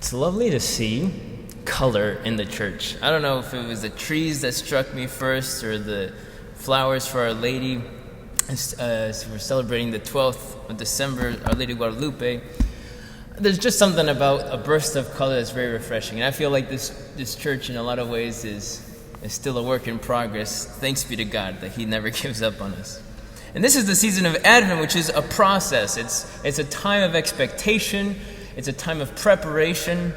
It's lovely to see color in the church. I don't know if it was the trees that struck me first or the flowers for Our Lady. As we're celebrating the 12th of December, Our Lady of Guadalupe. There's just something about a burst of color that's very refreshing. And I feel like this church in a lot of ways is still a work in progress. Thanks be to God that He never gives up on us. And this is the season of Advent, which is a process. It's a time of expectation. It's a time of preparation.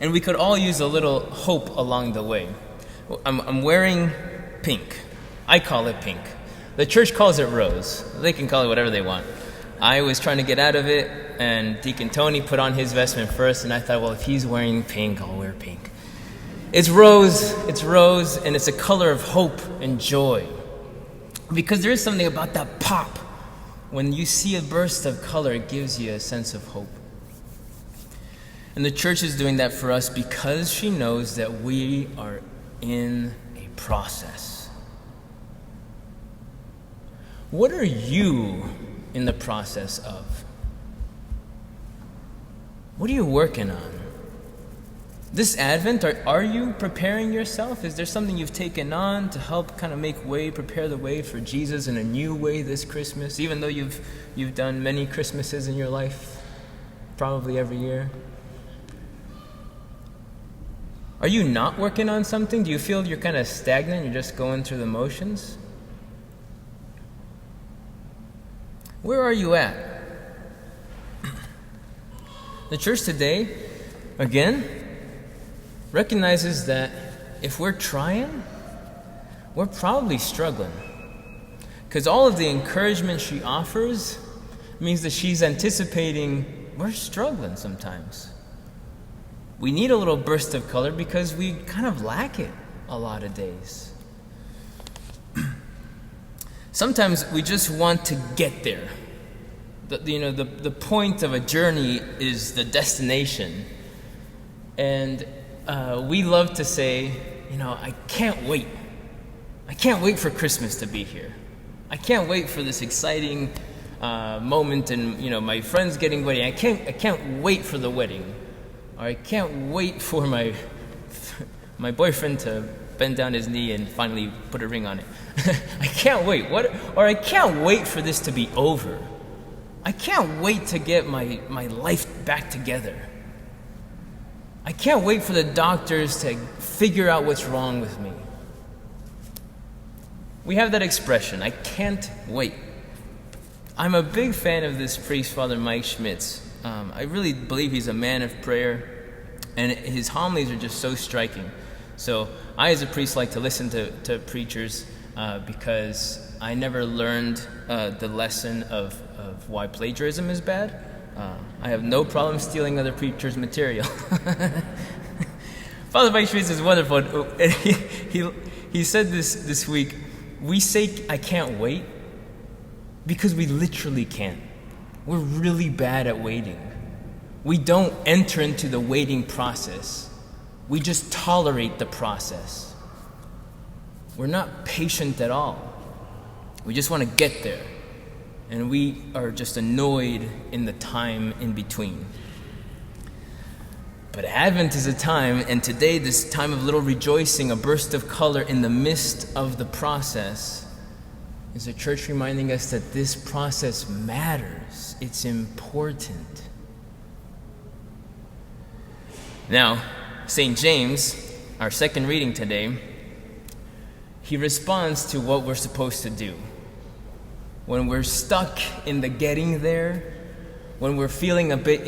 And we could all use a little hope along the way. I'm wearing pink. I call it pink. The church calls it rose. They can call it whatever they want. I was trying to get out of it, and Deacon Tony put on his vestment first, and I thought, well, if he's wearing pink, I'll wear pink. It's rose, and it's a color of hope and joy. Because there is something about that pop. When you see a burst of color, it gives you a sense of hope. And the church is doing that for us because she knows that we are in a process. What are you in the process of? What are you working on? This Advent, are you preparing yourself? Is there something you've taken on to help kind of prepare the way for Jesus in a new way this Christmas, even though you've done many Christmases in your life, probably every year? Are you not working on something? Do you feel you're kind of stagnant? You're just going through the motions? Where are you at? The church today, again, recognizes that if we're trying, we're probably struggling. Because all of the encouragement she offers means that she's anticipating we're struggling sometimes. We need a little burst of color because we kind of lack it a lot of days. Sometimes we just want to get there. The point of a journey is the destination. And we love to say, I can't wait. I can't wait for Christmas to be here. I can't wait for this exciting moment and, my friends getting wedding. I can't wait for the wedding. Or I can't wait for my boyfriend to bend down his knee and finally put a ring on it. I can't wait. Or I can't wait for this to be over. I can't wait to get my life back together. I can't wait for the doctors to figure out what's wrong with me. We have that expression, I can't wait. I'm a big fan of this priest, Father Mike Schmitz. I really believe he's a man of prayer, and his homilies are just so striking. So I, as a priest, like to listen to preachers because I never learned the lesson of why plagiarism is bad. I have no problem stealing other preachers' material. Father Mike Schmitz is wonderful. He said this week, we say I can't wait because we literally can't. We're really bad at waiting. We don't enter into the waiting process. We just tolerate the process. We're not patient at all. We just want to get there. And we are just annoyed in the time in between. But Advent is a time, and today this time of little rejoicing, a burst of color in the midst of the process, is the church reminding us that this process matters. It's important. Now, St. James, our second reading today, he responds to what we're supposed to do. When we're stuck in the getting there, when we're feeling a bit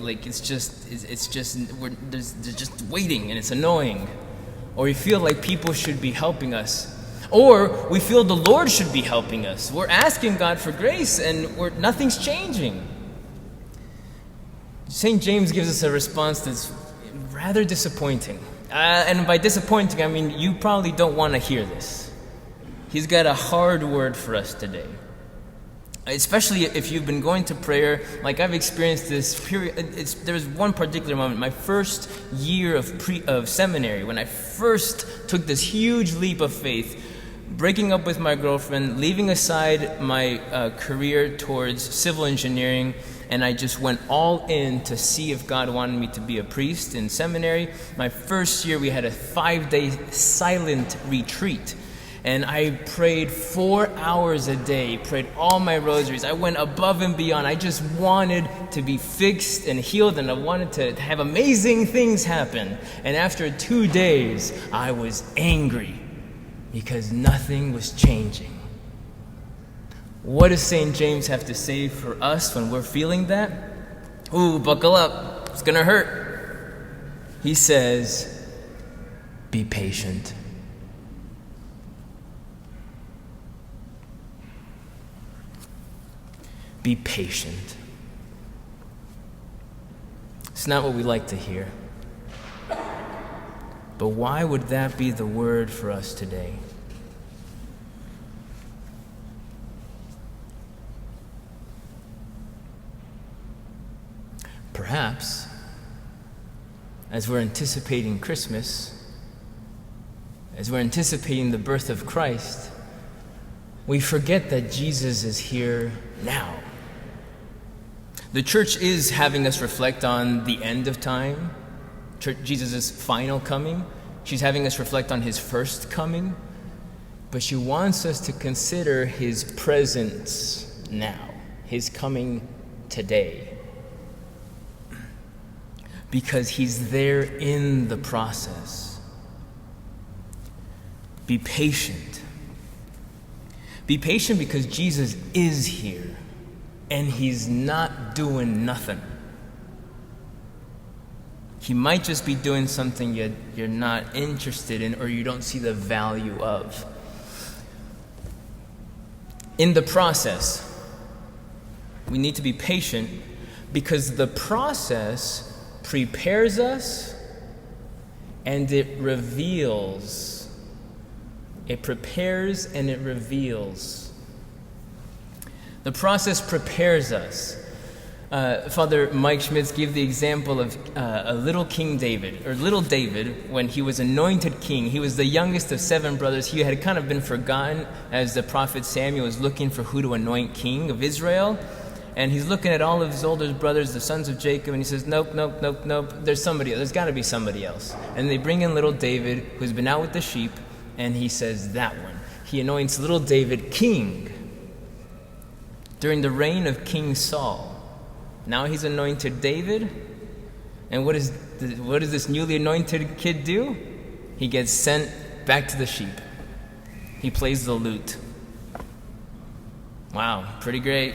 like it's just there's just waiting and it's annoying, or we feel like people should be helping us, or we feel the Lord should be helping us. We're asking God for grace and nothing's changing. St. James gives us a response that's rather disappointing. And by disappointing, I mean you probably don't want to hear this. He's got a hard word for us today. Especially if you've been going to prayer, like I've experienced this period. There was one particular moment, my first year of seminary, when I first took this huge leap of faith. breaking up with my girlfriend, leaving aside my career towards civil engineering, and I just went all in to see if God wanted me to be a priest in seminary. My first year, we had a 5-day silent retreat, and I prayed 4 hours a day, prayed all my rosaries. I went above and beyond. I just wanted to be fixed and healed, and I wanted to have amazing things happen. And after 2 days, I was angry because nothing was changing. What does St. James have to say for us when we're feeling that? Ooh, buckle up. It's gonna hurt. He says, be patient. Be patient. It's not what we like to hear. But why would that be the word for us today? Perhaps, as we're anticipating Christmas, as we're anticipating the birth of Christ, we forget that Jesus is here now. The church is having us reflect on the end of time, Jesus' final coming. She's having us reflect on his first coming, but she wants us to consider his presence now, his coming today, because he's there in the process. Be patient. Be patient because Jesus is here, and he's not doing nothing. He might just be doing something you're not interested in or you don't see the value of. In the process, we need to be patient because the process prepares us and it reveals. It prepares and it reveals. The process prepares us. Father Mike Schmitz gave the example of a little King David, or little David, when he was anointed king. He was the youngest of 7 brothers. He had kind of been forgotten as the prophet Samuel was looking for who to anoint king of Israel. And he's looking at all of his older brothers, the sons of Jacob, and he says, nope, there's somebody else. There's got to be somebody else. And they bring in little David, who's been out with the sheep, and he says, that one. He anoints little David king during the reign of King Saul. Now he's anointed David, and what does this newly anointed kid do? He gets sent back to the sheep. He plays the lute. Wow, pretty great.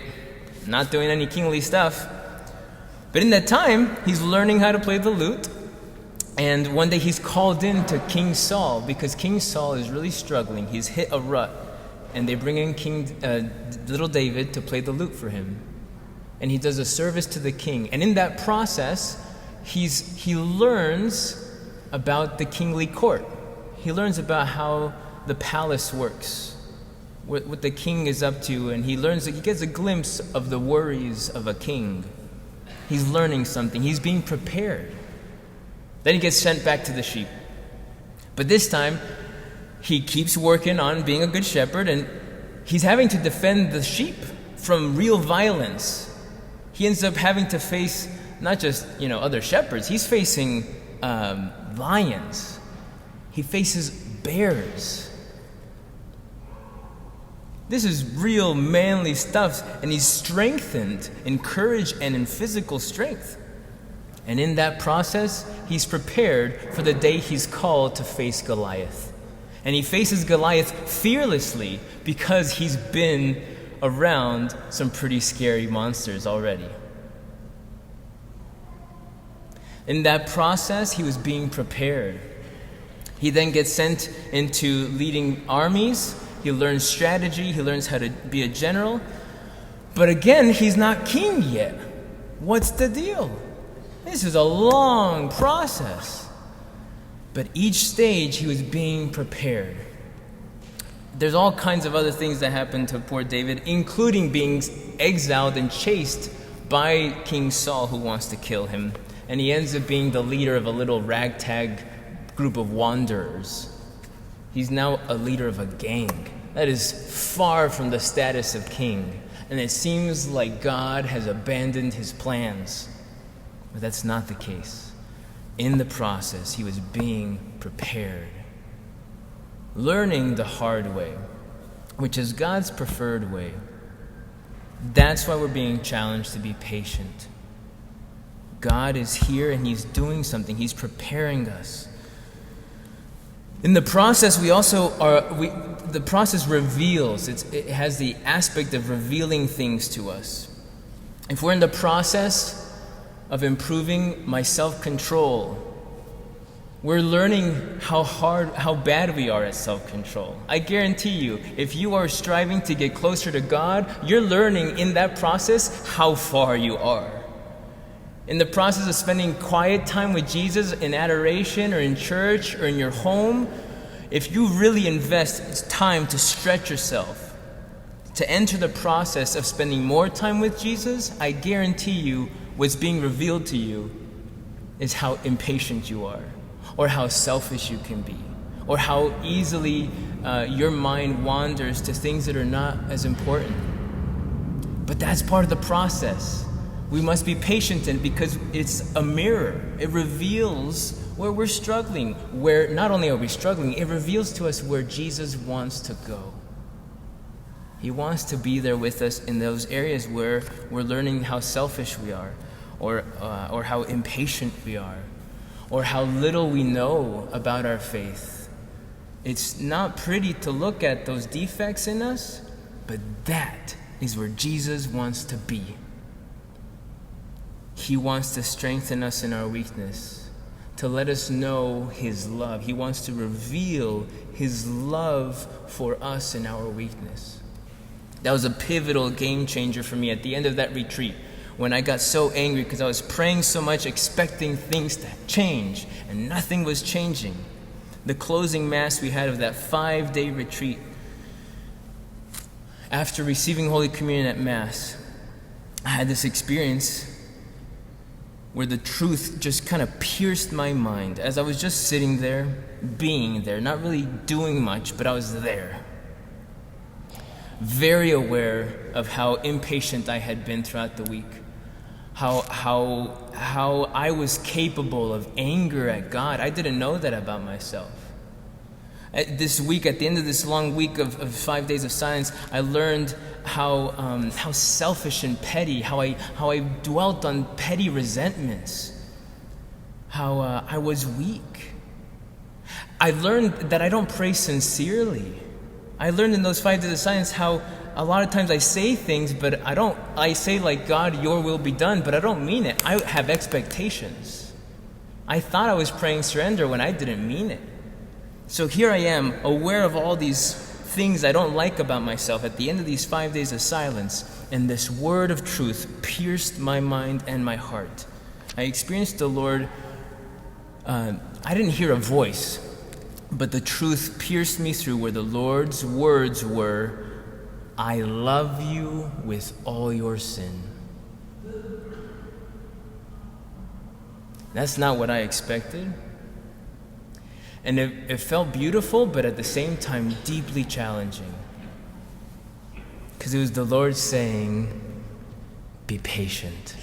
Not doing any kingly stuff. But in that time, he's learning how to play the lute, and one day he's called in to King Saul because King Saul is really struggling. He's hit a rut, and they bring in little David to play the lute for him. And he does a service to the king. And in that process, he learns about the kingly court. He learns about how the palace works, what the king is up to, and he gets a glimpse of the worries of a king. He's learning something. He's being prepared. Then he gets sent back to the sheep. But this time, he keeps working on being a good shepherd, and he's having to defend the sheep from real violence. He ends up having to face not just, other shepherds. He's facing lions. He faces bears. This is real manly stuff, and he's strengthened in courage and in physical strength. And in that process, he's prepared for the day he's called to face Goliath. And he faces Goliath fearlessly because he's been around some pretty scary monsters already. In that process, he was being prepared. He then gets sent into leading armies. He learns strategy. He learns how to be a general. But again, he's not king yet. What's the deal? This is a long process. But each stage, he was being prepared. There's all kinds of other things that happened to poor David, including being exiled and chased by King Saul, who wants to kill him. And he ends up being the leader of a little ragtag group of wanderers. He's now a leader of a gang. That is far from the status of king. And it seems like God has abandoned his plans. But that's not the case. In the process, he was being prepared. Learning the hard way, which is God's preferred way. That's why we're being challenged to be patient. God is here and he's doing something. He's preparing us. In the process, the process reveals. It has the aspect of revealing things to us. If we're in the process of improving my self-control, we're learning how bad we are at self-control. I guarantee you, if you are striving to get closer to God, you're learning in that process how far you are. In the process of spending quiet time with Jesus in adoration or in church or in your home, if you really invest time to stretch yourself, to enter the process of spending more time with Jesus, I guarantee you what's being revealed to you is how impatient you are, or how selfish you can be, or how easily your mind wanders to things that are not as important. But that's part of the process. We must be patient in, because it's a mirror. It reveals where we're struggling, where not only are we struggling, it reveals to us where Jesus wants to go. He wants to be there with us in those areas where we're learning how selfish we are, or how impatient we are, or how little we know about our faith. It's not pretty to look at those defects in us, but that is where Jesus wants to be. He wants to strengthen us in our weakness, to let us know his love. He wants to reveal his love for us in our weakness. That was a pivotal game changer for me at the end of that retreat, when I got so angry because I was praying so much, expecting things to change, and nothing was changing. The closing mass we had of that 5-day retreat, after receiving Holy Communion at Mass, I had this experience where the truth just kind of pierced my mind as I was just sitting there, being there, not really doing much, but I was there. Very aware of how impatient I had been throughout the week, how I was capable of anger at God. I didn't know that about myself. This week, at the end of this long week of 5 days of silence, I learned how selfish and petty, how I dwelt on petty resentments, how I was weak. I learned that I don't pray sincerely. I learned in those 5 days of silence how a lot of times I say things, but I say like, God, your will be done, but I don't mean it. I have expectations. I thought I was praying surrender when I didn't mean it. So here I am, aware of all these things I don't like about myself at the end of these 5 days of silence, and this word of truth pierced my mind and my heart. I experienced the Lord. I didn't hear a voice, but the truth pierced me through, where the Lord's words were, I love you with all your sin. That's not what I expected. And it felt beautiful, but at the same time deeply challenging. Because it was the Lord saying, be patient.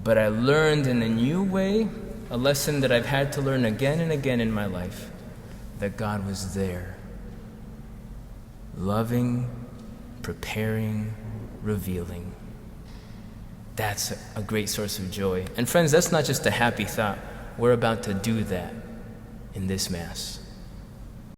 But I learned in a new way, a lesson that I've had to learn again and again in my life, that God was there. Loving, preparing, revealing. That's a great source of joy. And friends, that's not just a happy thought. We're about to do that in this Mass.